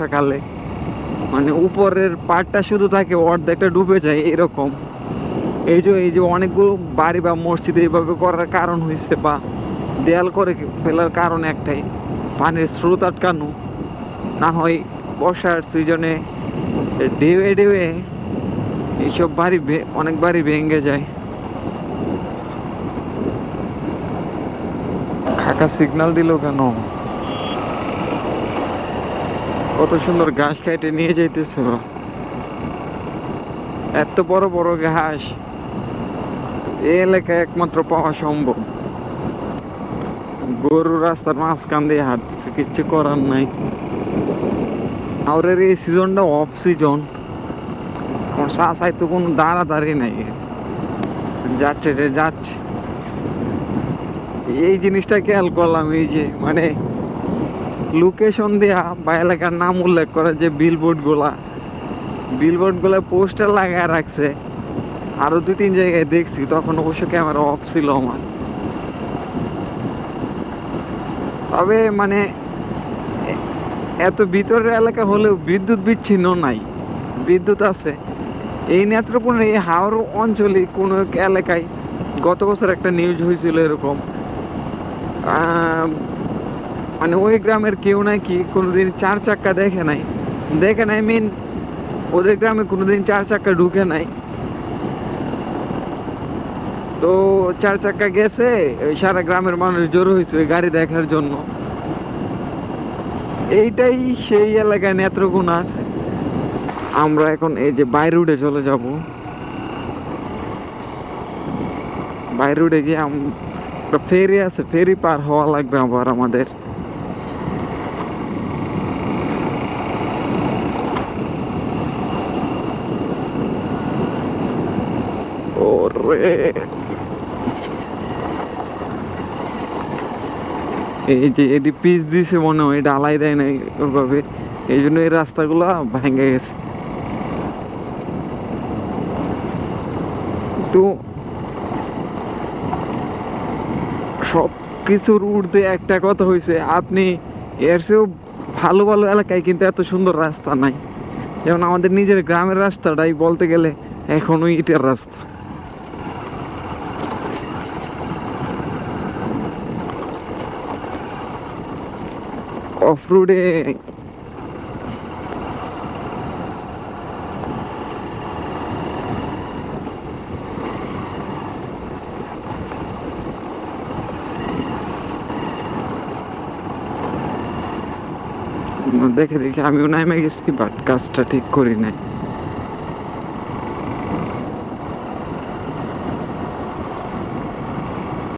বর্ষাকালে, মানে উপরের পাটটা শুধু থাকে, অর্ধেকটা ডুবে যায় এরকম। এই যে অনেকগুলো বাড়ি বা মসজিদ এইভাবে করার কারণ হয়েছে, বা দেয়াল করে ফেলার কারণ একটাই, পানির স্রোত আটকানো। না হয় বর্ষার সিজনে ঢেউয়ে ঢেউয়ে এইসব বাড়ি অনেক বাড়ি ভেঙে যায়। কাকা সিগন্যাল দিল কেন? কত সুন্দর ঘাস কেটে নিয়ে যাইতেছে ওরা। এত বড় বড় ঘাস এই এলাকায় একমাত্র পাওয়া সম্ভব। গরু রাস্তার মাঝখান দিয়ে হাঁটতেছে, কিচ্ছু করার নাই। আউরের এই সিজনটা অফ সিজন, সাসাই তো কোনো দাঁড়াদাঁড়ি নাই, যাচ্ছে যে যাচ্ছে। এই জিনিসটা খেয়াল করলাম, এই যে মানে লোকেশন দেয়া বা এলাকার নাম উল্লেখ করে যে বিলবোর্ড গুলা পোস্টার লাগায় রাখছে। আরো 2-3 জায়গায় দেখছি, তখন অবশ্য ক্যামেরা অফ ছিল আমার। তবে মানে এত ভিতরের এলাকা হলেও বিদ্যুৎ বিচ্ছিন্ন নাই, বিদ্যুৎ আছে। এই নেত্রকোনার এই হাওর অঞ্চলে কোনো এক এলাকায় গত বছর একটা নিউজ হয়েছিল এরকম, মানে ওই গ্রামের কেউ নাকি কোনোদিন 4 চাক্কা দেখে নাই মেন, ওদের গ্রামে কোনোদিন 4 চাক্কা ঢুকে নাই। তো 4 চাক্কা গেছে, ওই সারা গ্রামের মানুষ জড়ো হয়েছে ওই গাড়ি দেখার জন্য। এইটাই সেই এলাকায় নেত্রকোনার। আমরা এখন এই যে বাই রোডে চলে যাব। বাই রোডে গিয়ে ফেরি আছে, ফেরি পার হওয়া লাগবে আবার আমাদের। ওরে এই যে এটি পিচ দিছে মনে হয়, ঢালাই দেয় নাই ওইভাবে, এই জন্য এই রাস্তাগুলো ভেঙে গেছে। তো সব কিছুর ঊর্ধ্বে একটা কথা হয়েছে, আপনি এর চেয়েও ভালো ভালো এলাকায় কিন্তু এত সুন্দর রাস্তা নাই। যেমন আমাদের নিজের গ্রামের রাস্তাটাই বলতে গেলে এখনো ইটের রাস্তা। অফ রোডে দেখে আমিও নামে গেছি, বাট কাজটা ঠিক করি নাই।